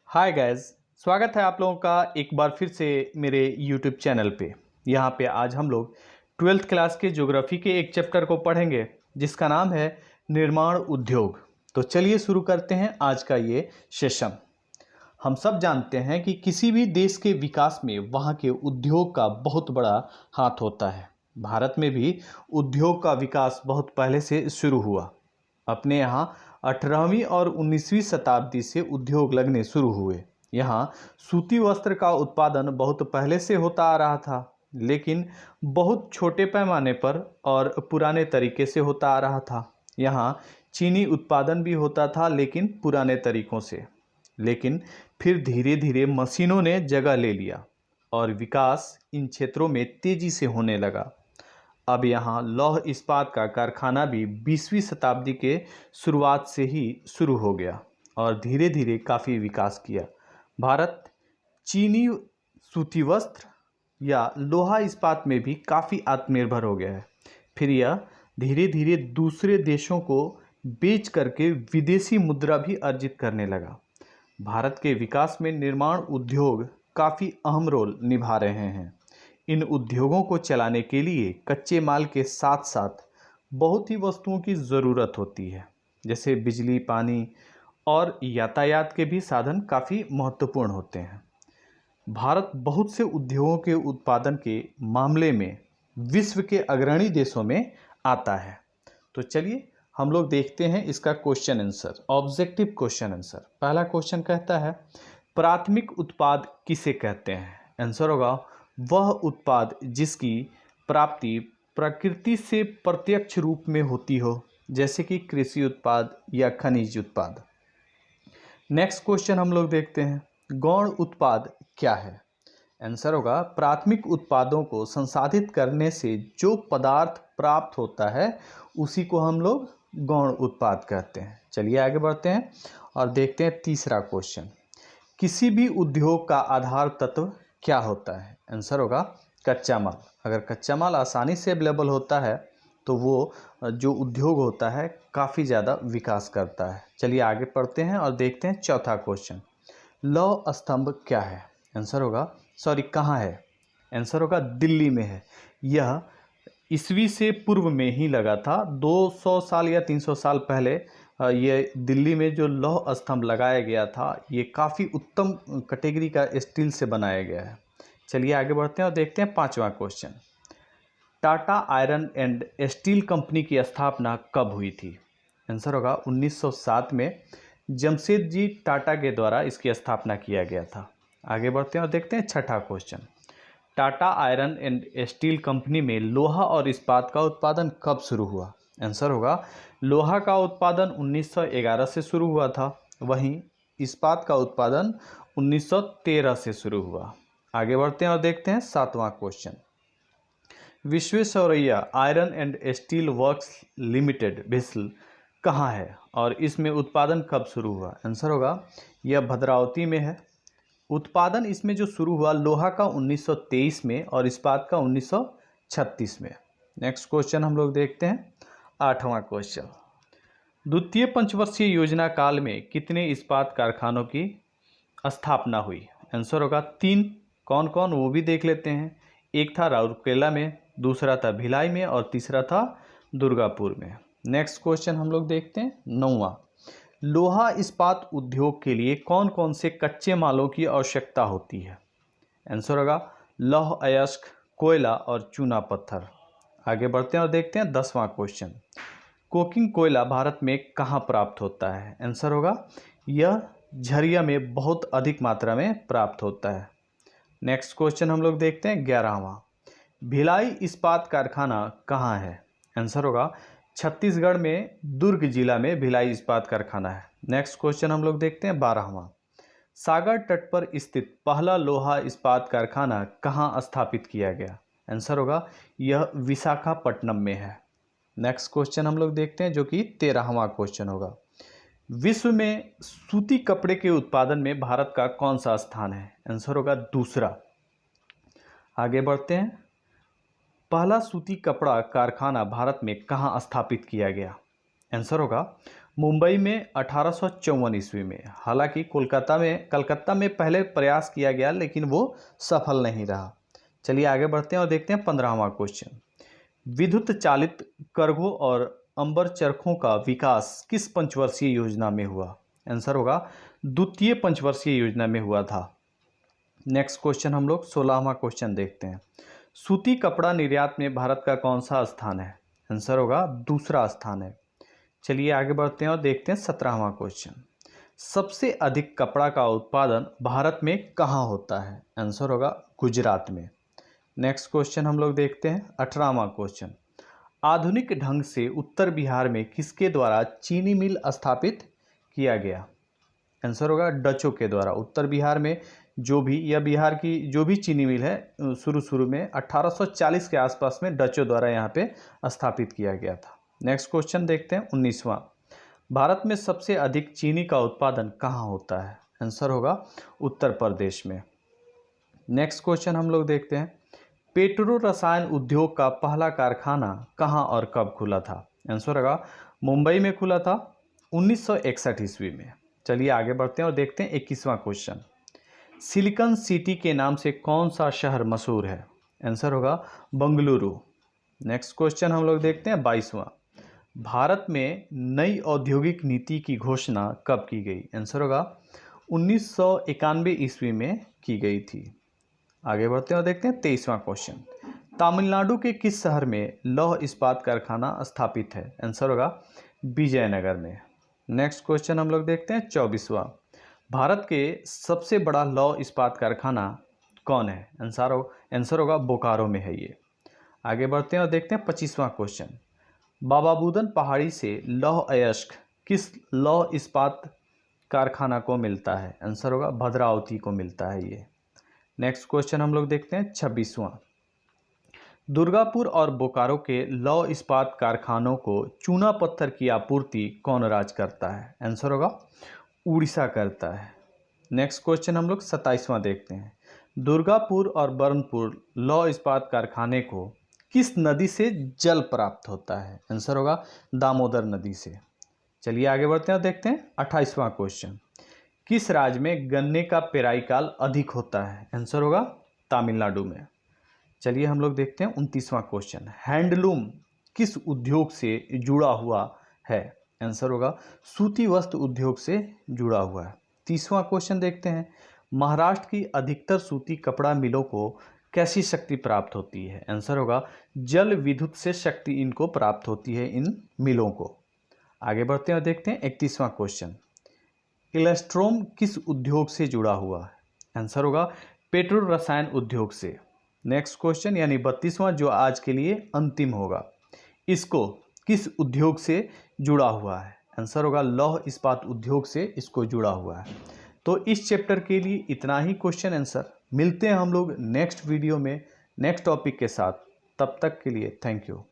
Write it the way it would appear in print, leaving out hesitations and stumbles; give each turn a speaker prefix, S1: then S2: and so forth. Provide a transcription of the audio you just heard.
S1: Hi guys, स्वागत है आप लोगों का एक बार फिर से मेरे यूट्यूब चैनल पे। यहाँ पे आज हम लोग 12th क्लास के ज्योग्राफी के एक चैप्टर को पढ़ेंगे जिसका नाम है निर्माण उद्योग। तो चलिए शुरू करते हैं आज का ये सेशन। हम सब जानते हैं कि किसी भी देश के विकास में वहाँ के उद्योग का बहुत बड़ा हाथ होता है। भारत में भी उद्योग का विकास बहुत पहले से शुरू हुआ। अपने यहाँ 18वीं और 19वीं शताब्दी से उद्योग लगने शुरू हुए। यहाँ सूती वस्त्र का उत्पादन बहुत पहले से होता आ रहा था, लेकिन बहुत छोटे पैमाने पर और पुराने तरीके से होता आ रहा था। यहाँ चीनी उत्पादन भी होता था, लेकिन पुराने तरीकों से। लेकिन फिर धीरे धीरे मशीनों ने जगह ले लिया और विकास इन क्षेत्रों में तेजी से होने लगा। अब यहाँ लौह इस्पात का कारखाना भी 20वीं शताब्दी के शुरुआत से ही शुरू हो गया और धीरे धीरे काफ़ी विकास किया। भारत चीनी सूती वस्त्र या लोहा इस्पात में भी काफ़ी आत्मनिर्भर हो गया है। फिर यह धीरे धीरे दूसरे देशों को बेच करके विदेशी मुद्रा भी अर्जित करने लगा। भारत के विकास में निर्माण उद्योग काफ़ी अहम रोल निभा रहे हैं। इन उद्योगों को चलाने के लिए कच्चे माल के साथ साथ बहुत ही वस्तुओं की ज़रूरत होती है, जैसे बिजली, पानी और यातायात के भी साधन काफ़ी महत्वपूर्ण होते हैं। भारत बहुत से उद्योगों के उत्पादन के मामले में विश्व के अग्रणी देशों में आता है। तो चलिए हम लोग देखते हैं इसका question answer, objective question answer. पहला क्वेश्चन कहता है प्राथमिक उत्पाद किसे कहते हैं? आंसर होगा वह उत्पाद जिसकी प्राप्ति प्रकृति से प्रत्यक्ष रूप में होती हो, जैसे कि कृषि उत्पाद या खनिज उत्पाद। नेक्स्ट क्वेश्चन हम लोग देखते हैं गौण उत्पाद क्या है? आंसर होगा प्राथमिक उत्पादों को संसाधित करने से जो पदार्थ प्राप्त होता है उसी को हम लोग गौण उत्पाद कहते हैं। चलिए आगे बढ़ते हैं और देखते हैं तीसरा क्वेश्चन। किसी भी उद्योग का आधार तत्व क्या होता है? आंसर होगा कच्चा माल। अगर कच्चा माल आसानी से अवेलेबल होता है तो वो जो उद्योग होता है काफ़ी ज़्यादा विकास करता है। चलिए आगे पढ़ते हैं और देखते हैं चौथा क्वेश्चन। लौह स्तंभ क्या है? आंसर होगा कहाँ है? आंसर होगा दिल्ली में है। यह ईस्वी से पूर्व में ही लगा था। 200 साल या 300 साल पहले ये दिल्ली में जो लौह स्तंभ लगाया गया था ये काफ़ी उत्तम कैटेगरी का स्टील से बनाया गया है। चलिए आगे बढ़ते हैं और देखते हैं पांचवा question. Tata iron and steel company की स्थापना कब हुई थी? आंसर होगा 1907 में जमशेदजी टाटा के द्वारा इसकी स्थापना किया गया था। आगे बढ़ते हैं और देखते हैं छठा question. Tata iron and steel company में लोहा और इस्पात का उत्पादन कब शुरू हुआ? आंसर होगा लोहा का उत्पादन 1911 से शुरू हुआ था, वहीं इस्पात का उत्पादन 1913 से शुरू हुआ। आगे बढ़ते हैं और देखते हैं सातवां question. Visvesvaraya iron and steel works limited भिसल कहाँ है और इसमें उत्पादन कब शुरू हुआ? आंसर होगा यह भद्रावती में है। उत्पादन इसमें जो शुरू हुआ लोहा का 1923 में और इस्पात का 1936 में। नेक्स्ट क्वेश्चन हम लोग देखते हैं आठवां क्वेश्चन। द्वितीय पंचवर्षीय योजना काल में कितने इस्पात कारखानों की स्थापना हुई? आंसर होगा 3। कौन कौन वो भी देख लेते हैं। एक था राउरकेला में, दूसरा था भिलाई में और तीसरा था दुर्गापुर में। नेक्स्ट क्वेश्चन हम लोग देखते हैं नौवां। लोहा इस्पात उद्योग के लिए कौन कौन से कच्चे मालों की आवश्यकता होती है? आंसर होगा लौह अयस्क, कोयला और चूना पत्थर। आगे बढ़ते हैं और देखते हैं 10वां क्वेश्चन। कोकिंग कोयला भारत में कहाँ प्राप्त होता है? आंसर होगा यह झरिया में बहुत अधिक मात्रा में प्राप्त होता है। नेक्स्ट क्वेश्चन हम लोग देखते हैं 11वां। भिलाई इस्पात कारखाना कहाँ है? आंसर होगा छत्तीसगढ़ में दुर्ग जिला में भिलाई इस्पात कारखाना है। नेक्स्ट क्वेश्चन हम लोग देखते हैं 12वां। सागर तट पर स्थित पहला लोहा इस्पात कारखाना कहाँ स्थापित किया गया? आंसर होगा यह विशाखापट्टनम में है। नेक्स्ट क्वेश्चन हम लोग देखते हैं जो कि 13वां क्वेश्चन होगा। विश्व में सूती कपड़े के उत्पादन में भारत का कौन सा स्थान है? आंसर होगा दूसरा। आगे बढ़ते हैं। पहला सूती कपड़ा कारखाना भारत में कहाँ स्थापित किया गया? आंसर होगा मुंबई में 1854 ईस्वी में। हालांकि कलकत्ता में पहले प्रयास किया गया लेकिन वो सफल नहीं रहा। चलिए आगे बढ़ते हैं और देखते हैं 15वां क्वेश्चन। विद्युत चालित करघों और अंबर चरखों का विकास किस पंचवर्षीय योजना में हुआ? आंसर होगा द्वितीय पंचवर्षीय योजना में हुआ था। नेक्स्ट क्वेश्चन हम लोग 16वां क्वेश्चन देखते हैं। सूती कपड़ा निर्यात में भारत का कौन सा स्थान है? आंसर होगा दूसरा स्थान है। चलिए आगे बढ़ते हैं और देखते हैं 17वां क्वेश्चन। सबसे अधिक कपड़ा का उत्पादन भारत में कहाँ होता है? आंसर होगा गुजरात में। नेक्स्ट क्वेश्चन हम लोग देखते हैं 18वां क्वेश्चन। आधुनिक ढंग से उत्तर बिहार में किसके द्वारा चीनी मिल स्थापित किया गया? आंसर होगा डचों के द्वारा। उत्तर बिहार में बिहार की जो भी चीनी मिल है शुरू में 1840 के आसपास में डचों द्वारा यहाँ पे स्थापित किया गया था। नेक्स्ट क्वेश्चन देखते हैं 19वां। भारत में सबसे अधिक चीनी का उत्पादन कहाँ होता है? आंसर होगा उत्तर प्रदेश में। नेक्स्ट क्वेश्चन हम लोग देखते हैं। पेट्रो रसायन उद्योग का पहला कारखाना कहाँ और कब खुला था? आंसर होगा मुंबई में खुला था 1961 ईस्वी में। चलिए आगे बढ़ते हैं और देखते हैं 21वां क्वेश्चन। सिलिकॉन सिटी के नाम से कौन सा शहर मशहूर है? आंसर होगा बंगलुरु। नेक्स्ट क्वेश्चन हम लोग देखते हैं 22वां। भारत में नई औद्योगिक नीति की घोषणा कब की गई? आंसर होगा 1991 ईस्वी में की गई थी। आगे बढ़ते हैं और देखते हैं 23वां क्वेश्चन। तमिलनाडु के किस शहर में लौह इस्पात कारखाना स्थापित है? आंसर होगा विजयनगर में। नेक्स्ट क्वेश्चन हम लोग देखते हैं 24वां। भारत के सबसे बड़ा लौह इस्पात कारखाना कौन है? आंसर होगा बोकारो में है ये। आगे बढ़ते हैं और देखते हैं 25वां क्वेश्चन। बाबा बुदन पहाड़ी से लौह अयस्क किस लौह इस्पात कारखाना को मिलता है? आंसर होगा भद्रावती को मिलता है ये। नेक्स्ट क्वेश्चन हम लोग देखते हैं 26वां। दुर्गापुर और बोकारो के लौह इस्पात कारखानों को चूना पत्थर की आपूर्ति कौन राज्य करता है? आंसर होगा उड़ीसा करता है। नेक्स्ट क्वेश्चन हम लोग 27वां देखते हैं। दुर्गापुर और बर्नपुर लौह इस्पात कारखाने को किस नदी से जल प्राप्त होता है? आंसर होगा दामोदर नदी से। चलिए आगे बढ़ते हैं और देखते हैं 28वां क्वेश्चन। किस राज्य में गन्ने का पेराई काल अधिक होता है? आंसर होगा तमिलनाडु में। चलिए हम लोग देखते हैं 29वां क्वेश्चन। हैंडलूम किस उद्योग से जुड़ा हुआ है? आंसर होगा सूती वस्त्र उद्योग से जुड़ा हुआ है। 30वां क्वेश्चन देखते हैं। महाराष्ट्र की अधिकतर सूती कपड़ा मिलों को कैसी शक्ति प्राप्त होती है? आंसर होगा जल विद्युत से शक्ति इनको प्राप्त होती है इन मिलों को। आगे बढ़ते हैं और देखते हैं 31वां क्वेश्चन। इलेक्ट्रोम किस उद्योग से जुड़ा हुआ है? आंसर होगा पेट्रो रसायन उद्योग से। नेक्स्ट क्वेश्चन यानी 32वां जो आज के लिए अंतिम होगा। इसको किस उद्योग से जुड़ा हुआ है? आंसर होगा लौह इस्पात उद्योग से इसको जुड़ा हुआ है। तो इस चैप्टर के लिए इतना ही क्वेश्चन आंसर। मिलते हैं हम लोग नेक्स्ट वीडियो में नेक्स्ट टॉपिक के साथ। तब तक के लिए थैंक यू।